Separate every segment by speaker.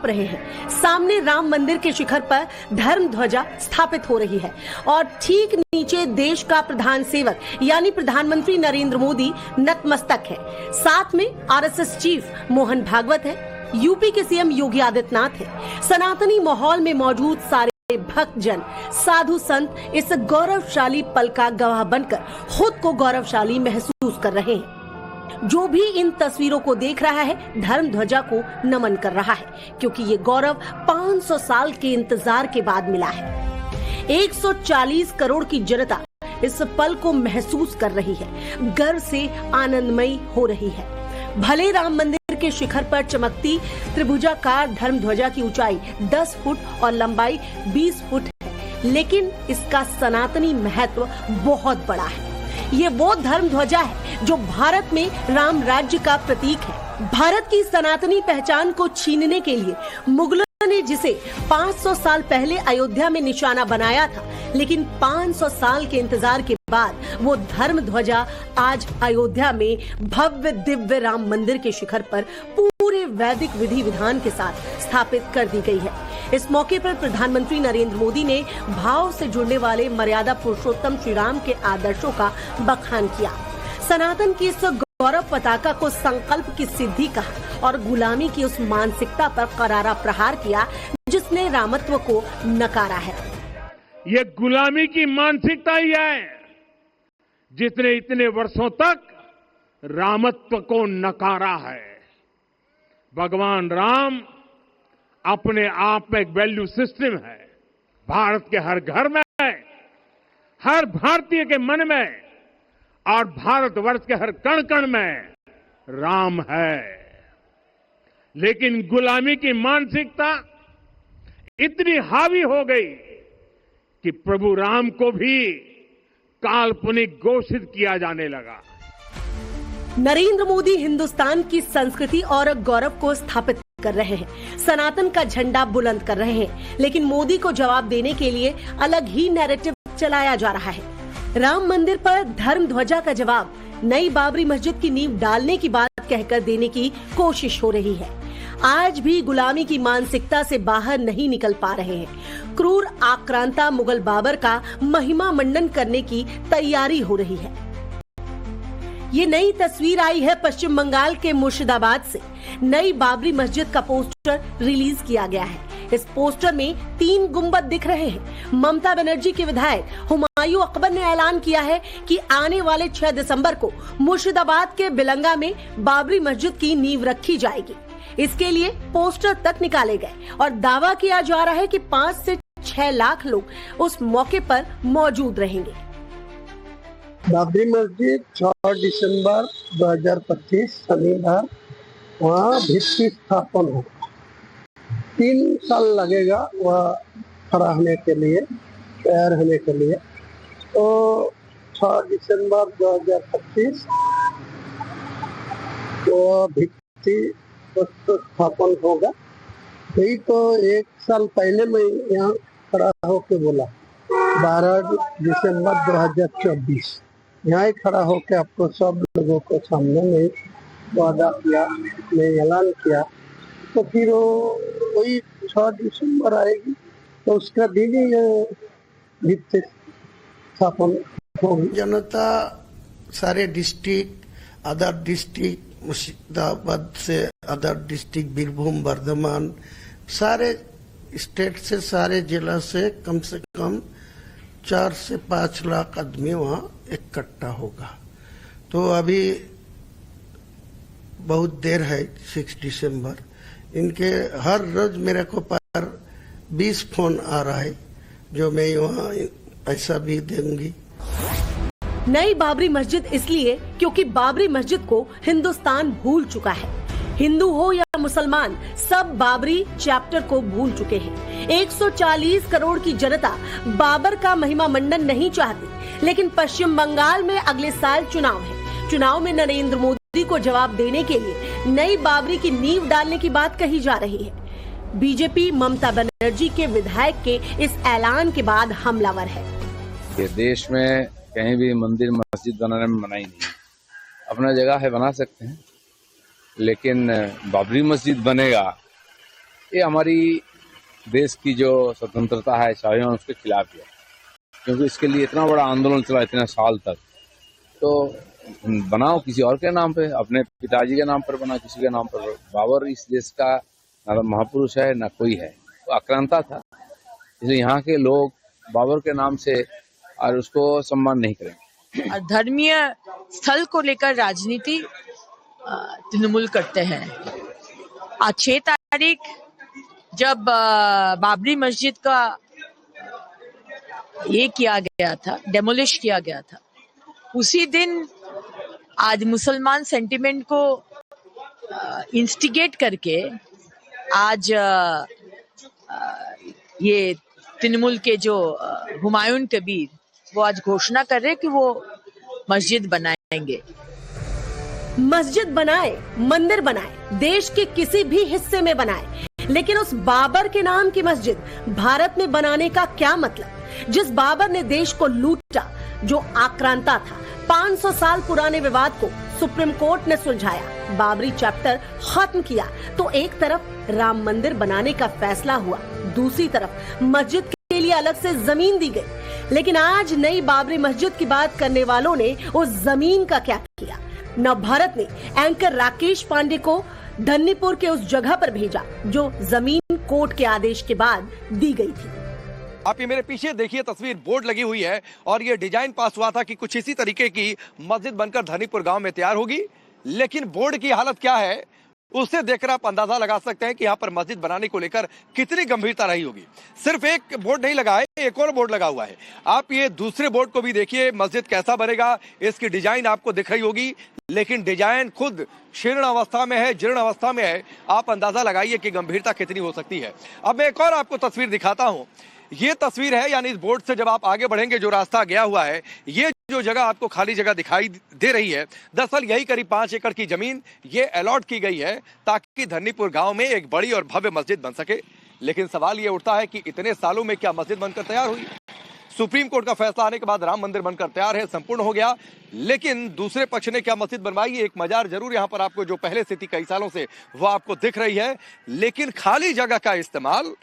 Speaker 1: कांप रहे हैं। सामने राम मंदिर के शिखर पर धर्म ध्वजा स्थापित हो रही है और ठीक नीचे देश का प्रधान सेवक यानी प्रधानमंत्री नरेंद्र मोदी नतमस्तक है। साथ में आरएसएस चीफ मोहन भागवत है, यूपी के सीएम योगी आदित्यनाथ है। सनातनी माहौल में मौजूद सारे भक्तजन, साधु संत इस गौरवशाली पल का गवाह बनकर खुद को गौरवशाली महसूस कर रहे हैं। जो भी इन तस्वीरों को देख रहा है धर्म ध्वजा को नमन कर रहा है, क्योंकि ये गौरव 500 साल के इंतजार के बाद मिला है। 140 करोड़ की जनता इस पल को महसूस कर रही है, गर्व से आनंदमयी हो रही है। भले राम मंदिर के शिखर पर चमकती त्रिभुजाकार धर्म ध्वजा की ऊंचाई 10 फुट और लंबाई 20 फुट है, लेकिन इसका सनातनी महत्व बहुत बड़ा है। ये वो धर्म ध्वजा है जो भारत में राम राज्य का प्रतीक है। भारत की सनातनी पहचान को छीनने के लिए मुगलों ने जिसे 500 साल पहले अयोध्या में निशाना बनाया था, लेकिन 500 साल के इंतजार के बाद वो धर्म ध्वजा आज अयोध्या में भव्य दिव्य राम मंदिर के शिखर पर पूरे वैदिक विधि विधान के साथ स्थापित कर दी गई है। इस मौके पर प्रधानमंत्री नरेंद्र मोदी ने भाव से जुड़ने वाले मर्यादा पुरुषोत्तम श्री राम के आदर्शों का बखान किया। सनातन की इस गौरव पताका को संकल्प की सिद्धि कहा और गुलामी की उस मानसिकता पर करारा प्रहार किया जिसने रामत्व को नकारा है।
Speaker 2: ये गुलामी की मानसिकता ही है जिसने इतने वर्षों तक रामत्व को नकारा है। भगवान राम अपने आप में एक वैल्यू सिस्टम है। भारत के हर घर में, हर भारतीय के मन में और भारतवर्ष के हर कण कण में राम है। लेकिन गुलामी की मानसिकता इतनी हावी हो गई कि प्रभु राम को भी काल्पनिक घोषित किया जाने लगा।
Speaker 1: नरेंद्र मोदी हिंदुस्तान की संस्कृति और गौरव को स्थापित कर रहे हैं, सनातन का झंडा बुलंद कर रहे हैं, लेकिन मोदी को जवाब देने के लिए अलग ही नैरेटिव चलाया जा रहा है। राम मंदिर पर धर्म ध्वजा का जवाब नई बाबरी मस्जिद की नींव डालने की बात कहकर देने की कोशिश हो रही है। आज भी गुलामी की मानसिकता से बाहर नहीं निकल पा रहे हैं। क्रूर आक्रांता मुगल बाबर का महिमा मंडन करने की तैयारी हो रही है। ये नई तस्वीर आई है पश्चिम बंगाल के मुर्शिदाबाद से। नई बाबरी मस्जिद का पोस्टर रिलीज किया गया है। इस पोस्टर में 3 गुंबद दिख रहे हैं। ममता बनर्जी के विधायक हुमायूं अकबर ने ऐलान किया है कि आने वाले 6 दिसंबर को मुर्शिदाबाद के बिलंगा में बाबरी मस्जिद की नींव रखी जाएगी। इसके लिए पोस्टर तक निकाले गए और दावा किया जा रहा है कि 5 से 6 लाख लोग उस मौके पर मौजूद रहेंगे।
Speaker 3: बाबरी मस्जिद 6 दिसंबर 2025 शनिवार वहाँ भित्ति स्थापन होगा। 3 साल लगेगा वह खड़ा होने के लिए, तैयार होने के लिए। तो 6 दिसंबर 2025 वो भित्ति स्थापन होगा। यही तो 1 साल पहले मैं यहाँ खड़ा होके बोला 12 दिसंबर 2024 यहाँ ही खड़ा होके आपको सब लोगों को सामने में वादा किया, मैं ऐलान किया। तो फिर वही 6 दिसंबर आएगी तो उसका दिन ही भित्ति स्थापन होगी।
Speaker 4: जनता सारे डिस्ट्रिक्ट, अदर डिस्ट्रिक्ट मुर्शिदाबाद से अदर डिस्ट्रिक्ट बीरभूम, वर्धमान, सारे स्टेट से, सारे जिला से कम 4 से 5 लाख आदमी वहाँ इकट्ठा होगा। तो अभी बहुत देर है, 6 दिसंबर। इनके हर रोज मेरे को पर 20 फोन आ रहा है जो मैं वहाँ ऐसा भी दूंगी।
Speaker 1: नई बाबरी मस्जिद इसलिए क्योंकि बाबरी मस्जिद को हिंदुस्तान भूल चुका है। हिंदू हो या मुसलमान, सब बाबरी चैप्टर को भूल चुके हैं। 140 करोड़ की जनता बाबर का महिमा मंडन नहीं चाहती, लेकिन पश्चिम बंगाल में अगले साल चुनाव है। चुनाव में नरेंद्र मोदी को जवाब देने के लिए नई बाबरी की नींव डालने की बात कही जा रही है। बीजेपी ममता बनर्जी के विधायक के इस ऐलान के बाद हमलावर है।
Speaker 5: ये देश में कहीं भी मंदिर मस्जिद बनाने में मनाही नहीं, अपना जगह है बना सकते हैं, लेकिन बाबरी मस्जिद बनेगा ये हमारी देश की जो स्वतंत्रता है स्वाभिमान उसके खिलाफ है, क्योंकि इसके लिए इतना बड़ा आंदोलन चला इतने साल तक। तो बनाओ किसी और के नाम पे, अपने पिताजी के नाम पर बना, किसी के नाम पर। बाबर इस देश का ना महापुरुष है ना कोई है, तो आक्रांता था, इसलिए यहाँ के लोग बाबर के नाम से और उसको सम्मान नहीं करेंगे।
Speaker 6: धर्मीय स्थल को लेकर राजनीति तृणमूल करते हैं। आज 6 तारीख जब बाबरी मस्जिद का ये किया गया था, डेमोलिश किया गया था, उसी दिन आज मुसलमान सेंटिमेंट को इंस्टिगेट करके आज ये तृणमूल के जो हुमायूं कबीर वो आज घोषणा कर रहे कि वो मस्जिद बनाएंगे।
Speaker 1: मस्जिद बनाए, मंदिर बनाए, देश के किसी भी हिस्से में बनाए, लेकिन उस बाबर के नाम की मस्जिद भारत में बनाने का क्या मतलब? जिस बाबर ने देश को लूटा, जो आक्रांता था, 500 साल पुराने विवाद को सुप्रीम कोर्ट ने सुलझाया, बाबरी चैप्टर खत्म किया, तो एक तरफ राम मंदिर बनाने का फैसला हुआ, दूसरी तरफ मस्जिद के लिए अलग से जमीन दी गई। लेकिन आज नई बाबरी मस्जिद की बात करने वालों ने उस जमीन का क्या किया? नवभारत ने एंकर राकेश पांडे को धन्नीपुर के उस जगह पर भेजा जो जमीन कोर्ट के आदेश के बाद दी गई थी।
Speaker 7: आप ये मेरे पीछे देखिए, तस्वीर बोर्ड लगी हुई है और ये डिजाइन पास हुआ था कि कुछ इसी तरीके की मस्जिद बनकर धन्नीपुर गांव में तैयार होगी। लेकिन बोर्ड की हालत क्या है उससे देखकर आप अंदाजा लगा सकते हैं कि यहाँ पर मस्जिद बनाने को लेकर कितनी गंभीरता रही होगी। सिर्फ एक बोर्ड नहीं लगा है, एक और बोर्ड लगा हुआ है। आप ये दूसरे बोर्ड को भी देखिए, मस्जिद कैसा बनेगा, इसकी डिजाइन आपको दिख रही होगी, लेकिन डिजाइन खुद शीर्ण अवस्था में है, जीर्ण अवस्था में है। आप अंदाजा लगाइए कि गंभीरता कितनी हो सकती है। अब मैं एक और आपको तस्वीर दिखाता हूँ। ये तस्वीर है, यानी इस बोर्ड से जब आप आगे बढ़ेंगे, जो रास्ता गया हुआ है, ये जो जगह आपको खाली जगह दिखाई दे रही है, दरअसल यही करीब 5 एकड़ की जमीन ये अलॉट की गई है ताकि धन्नीपुर गांव में एक बड़ी और भव्य मस्जिद बन सके। लेकिन सवाल ये उठता है कि इतने सालों में क्या मस्जिद बनकर तैयार हुई? सुप्रीम कोर्ट का फैसला आने के बाद राम मंदिर बनकर तैयार है, संपूर्ण हो गया। लेकिन दूसरे पक्ष ने क्या मस्जिद बनवाई? एक मजार जरूर यहाँ पर आपको जो पहले से थी कई सालों से, वो आपको दिख रही है। लेकिन खाली जगह का इस्तेमाल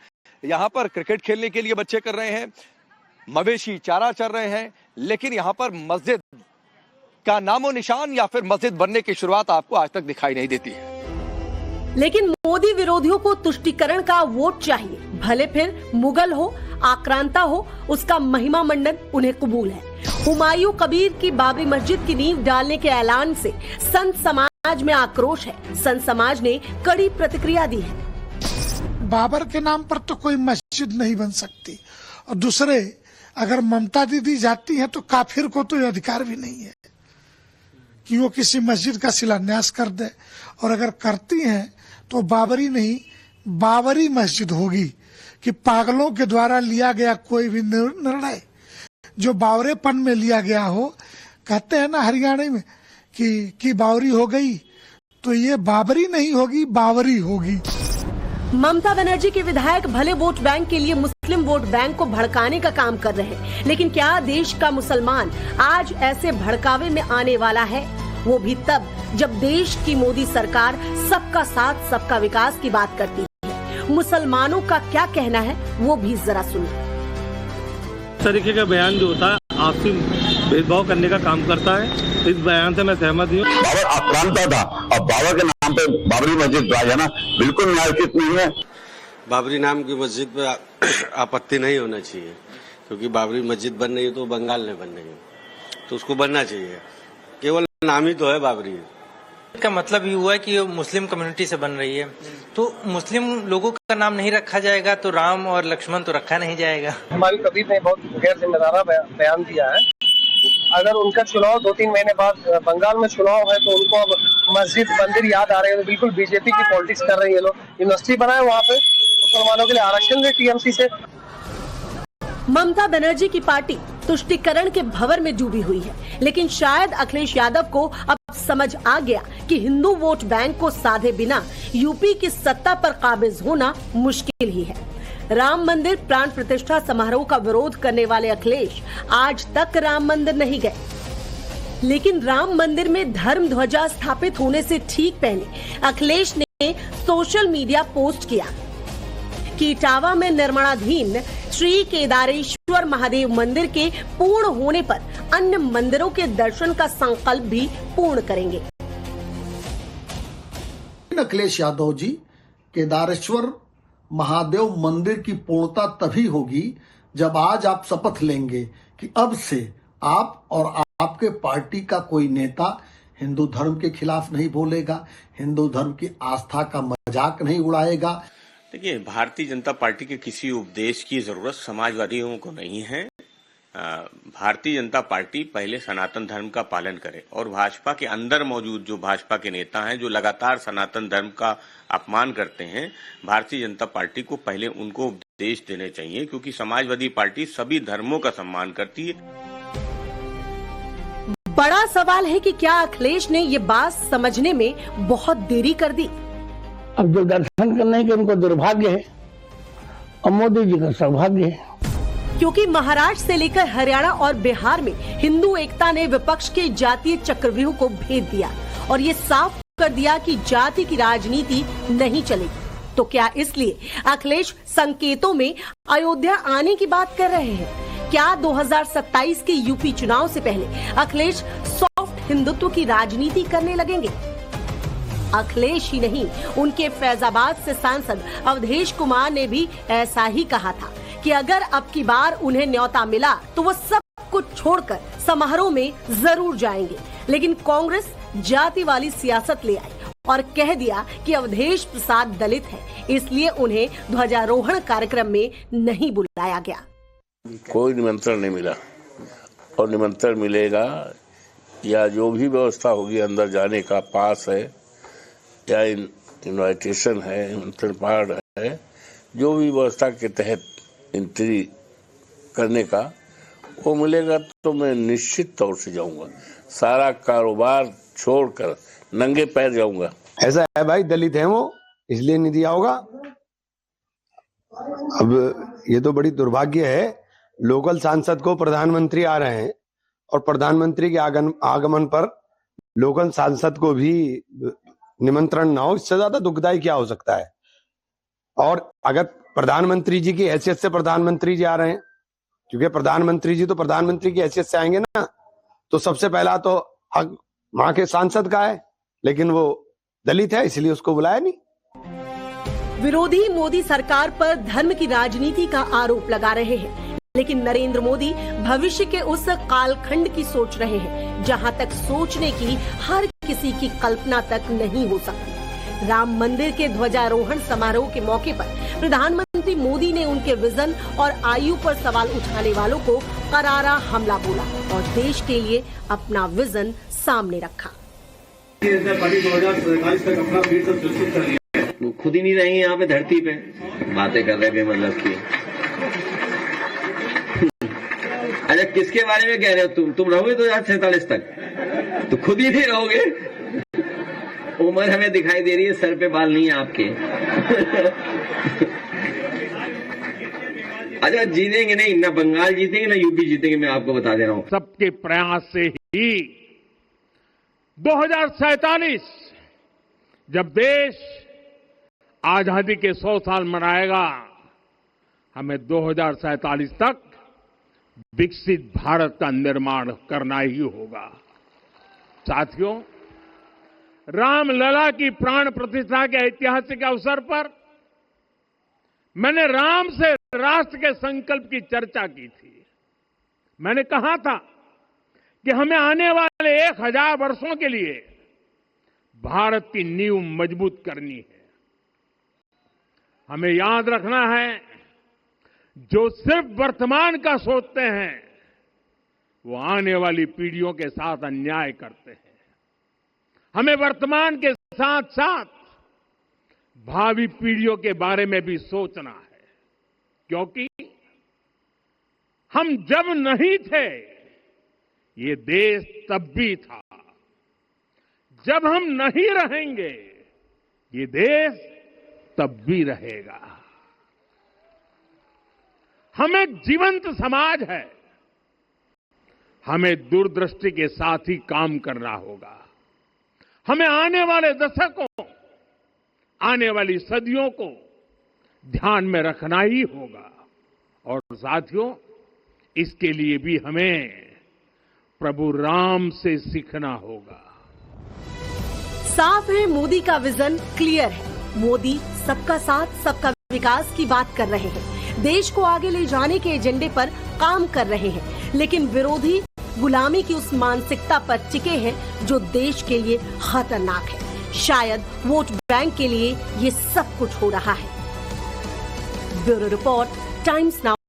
Speaker 7: यहाँ पर क्रिकेट खेलने के लिए बच्चे कर रहे हैं, मवेशी चारा चर रहे हैं, लेकिन यहाँ पर मस्जिद का नामो निशान या फिर मस्जिद बनने की शुरुआत आपको आज तक दिखाई नहीं देती है।
Speaker 1: लेकिन मोदी विरोधियों को तुष्टीकरण का वोट चाहिए, भले फिर मुगल हो, आक्रांता हो, उसका महिमा मंडन उन्हें कबूल है। हुमायूं कबीर की बाबरी मस्जिद की नींव डालने के ऐलान से संत समाज में आक्रोश है। संत समाज ने कड़ी प्रतिक्रिया दी है।
Speaker 8: बाबर के नाम पर तो कोई मस्जिद नहीं बन सकती, और दूसरे अगर ममता दीदी जाती हैं तो काफिर को तो ये अधिकार भी नहीं है कि वो किसी मस्जिद का शिलान्यास कर दे, और अगर करती हैं तो बाबरी नहीं बाबरी मस्जिद होगी कि पागलों के द्वारा लिया गया कोई भी निर्णय जो बावरेपन में लिया गया हो। कहते हैं ना हरियाणा में कि बावरी हो गई, तो ये बाबरी नहीं होगी, बावरी होगी।
Speaker 1: ममता बनर्जी के विधायक भले वोट बैंक के लिए मुस्लिम वोट बैंक को भड़काने का काम कर रहे हैं, लेकिन क्या देश का मुसलमान आज ऐसे भड़कावे में आने वाला है? वो भी तब जब देश की मोदी सरकार सबका साथ सबका विकास की बात करती है। मुसलमानों का क्या कहना है वो भी जरा सुनिए।
Speaker 9: इस तरीके का बयान जो होता है आपसी भेदभाव करने का काम करता है। इस बयान से मैं सहमत हूँ।
Speaker 10: बाबर आक्रांता था, अब बाबर के नाम पे बाबरी मस्जिद बना जाना बिल्कुल न्यायोचित नहीं है।
Speaker 11: बाबरी नाम की मस्जिद पे आपत्ति नहीं होना चाहिए, क्योंकि बाबरी मस्जिद बन रही है तो बंगाल में बन रही है, तो उसको बनना चाहिए। केवल नाम ही तो है बाबरी
Speaker 12: का मतलब ये हुआ है कि मुस्लिम कम्युनिटी से बन रही है, तो मुस्लिम लोगों का नाम नहीं रखा जाएगा तो राम और लक्ष्मण तो रखा नहीं जाएगा।
Speaker 3: हुमायूं कबीर ने बहुत गैर जिम्मेदाराना बयान दिया है। अगर उनका चुनाव 2-3 महीने बाद बंगाल में चुनाव है तो उनको अब मस्जिद मंदिर याद आ रहे हैं, तो बिल्कुल बीजेपी की पॉलिटिक्स कर रही है। लोग यूनिवर्सिटी बनाए वहाँ पे, मुसलमानों के लिए आरक्षण दे टीएमसी से।
Speaker 1: ममता बनर्जी की पार्टी तुष्टीकरण के भंवर में डूबी हुई है, लेकिन शायद अखिलेश यादव को अब समझ आ गया कि हिंदू वोट बैंक को साधे बिना यूपी की सत्ता पर काबिज होना मुश्किल ही है। राम मंदिर प्राण प्रतिष्ठा समारोह का विरोध करने वाले अखिलेश आज तक राम मंदिर नहीं गए, लेकिन राम मंदिर में धर्म ध्वजा स्थापित होने से ठीक पहले अखिलेश ने सोशल मीडिया पोस्ट किया। कि इटावा में निर्माणाधीन श्री केदारेश्वर महादेव मंदिर के पूर्ण होने पर अन्य मंदिरों के दर्शन का संकल्प भी पूर्ण करेंगे।
Speaker 13: अखिलेश यादव जी, केदारेश्वर महादेव मंदिर की पूर्णता तभी होगी जब आज आप शपथ लेंगे कि अब से आप और आपके पार्टी का कोई नेता हिंदू धर्म के खिलाफ नहीं बोलेगा, हिंदू धर्म की आस्था का मजाक नहीं उड़ाएगा।
Speaker 14: देखिए, भारतीय जनता पार्टी के किसी उपदेश की जरूरत समाजवादियों को नहीं है। भारतीय जनता पार्टी पहले सनातन धर्म का पालन करे और भाजपा के अंदर मौजूद जो भाजपा के नेता हैं जो लगातार सनातन धर्म का अपमान करते हैं, भारतीय जनता पार्टी को पहले उनको उपदेश देने चाहिए, क्योंकि समाजवादी पार्टी सभी धर्मों का सम्मान करती है।
Speaker 1: बड़ा सवाल है कि क्या अखिलेश ने ये बात समझने में बहुत देरी कर दी।
Speaker 3: अब जो दर्शन करने के उनको दुर्भाग्य है और मोदी जी का सौभाग्य है,
Speaker 1: क्योंकि महाराष्ट्र से लेकर हरियाणा और बिहार में हिंदू एकता ने विपक्ष के जातीय चक्रव्यूह को भेद दिया और ये साफ कर दिया कि जाति की राजनीति नहीं चलेगी। तो क्या इसलिए अखिलेश संकेतों में अयोध्या आने की बात कर रहे हैं? क्या 2027 के यूपी चुनाव से पहले अखिलेश सॉफ्ट हिंदुत्व की राजनीति करने लगेंगे? अखिलेश ही नहीं, उनके फैजाबाद से सांसद अवधेश कुमार ने भी ऐसा ही कहा था कि अगर अब की बार उन्हें न्योता मिला तो वो सब कुछ छोड़कर समारोह में जरूर जाएंगे। लेकिन कांग्रेस जाति वाली सियासत ले आई और कह दिया कि अवधेश प्रसाद दलित है, इसलिए उन्हें ध्वजारोहण कार्यक्रम में नहीं बुलाया गया।
Speaker 15: कोई निमंत्रण नहीं मिला और निमंत्रण मिलेगा या जो भी व्यवस्था होगी अंदर जाने का, पास है या इनवाइटेशन है, निमंत्रण पत्र है, जो भी व्यवस्था के तहत एंट्री करने का वो मिलेगा तो मैं निश्चित तौर से जाऊंगा। सारा कारोबार छोड़कर नंगे पैर जाऊंगा।
Speaker 16: ऐसा है भाई, दलित है वो, इसलिए नहीं दिया होगा। अब ये तो बड़ी दुर्भाग्य है, लोकल सांसद को प्रधानमंत्री आ रहे हैं और प्रधानमंत्री के आगमन पर लोकल सांसद को भी निमंत्रण ना हो, इससे ज्यादा दुखदायी क्या हो सकता है। और अगर प्रधानमंत्री जी की हैसियत से प्रधानमंत्री जी आ रहे हैं, क्योंकि प्रधानमंत्री जी तो प्रधानमंत्री की हैसियत से आएंगे ना, तो सबसे पहला तो हक वहां के सांसद का है, लेकिन वो दलित है इसलिए उसको बुलाया नहीं।
Speaker 1: विरोधी मोदी सरकार पर धर्म की राजनीति का आरोप लगा रहे हैं, लेकिन नरेंद्र मोदी भविष्य के उस कालखंड की सोच रहे हैं जहां तक सोचने की हर किसी की कल्पना तक नहीं हो सकती। राम मंदिर के ध्वजारोहण समारोह के मौके पर प्रधानमंत्री मोदी ने उनके विजन और आयु पर सवाल उठाने वालों को करारा हमला बोला और देश के लिए अपना विजन सामने रखा।
Speaker 17: खुद ही नहीं रहेंगे यहाँ पे धरती पे, बातें कर रहे मतलब की। अच्छा, किसके बारे में कह रहे हो तुम रहोगे 2047 तक, तो खुद ही नहीं रहोगे। उम्र हमें दिखाई दे रही है, सर पे बाल नहीं है आपके। अच्छा, जीतेंगे नहीं, ना बंगाल जीतेंगे ना यूपी जीतेंगे, मैं आपको बता दे रहा हूँ।
Speaker 2: सबके प्रयास से ही 2047 जब देश आजादी के 100 साल मनाएगा, हमें 2047 तक विकसित भारत का निर्माण करना ही होगा। साथियों, रामलला की प्राण प्रतिष्ठा के ऐतिहासिक अवसर पर मैंने राम से राष्ट्र के संकल्प की चर्चा की थी। मैंने कहा था कि हमें आने वाले 1000 वर्षों के लिए भारत की नींव मजबूत करनी है। हमें याद रखना है, जो सिर्फ वर्तमान का सोचते हैं वो आने वाली पीढ़ियों के साथ अन्याय करते हैं। हमें वर्तमान के साथ साथ भावी पीढ़ियों के बारे में भी सोचना है, क्योंकि हम जब नहीं थे ये देश तब भी था, जब हम नहीं रहेंगे ये देश तब भी रहेगा। हम एक जीवंत समाज है, हमें दूरदृष्टि के साथ ही काम करना होगा। हमें आने वाले दशकों, आने वाली सदियों को ध्यान में रखना ही होगा। और साथियों, इसके लिए भी हमें प्रभु राम से सीखना होगा।
Speaker 1: साफ है, मोदी का विजन क्लियर है। मोदी सबका साथ सबका विकास की बात कर रहे हैं, देश को आगे ले जाने के एजेंडे पर काम कर रहे हैं, लेकिन विरोधी गुलामी की उस मानसिकता पर टिके हैं जो देश के लिए खतरनाक है। शायद वोट बैंक के लिए ये सब कुछ हो रहा है। Bureau report, times now.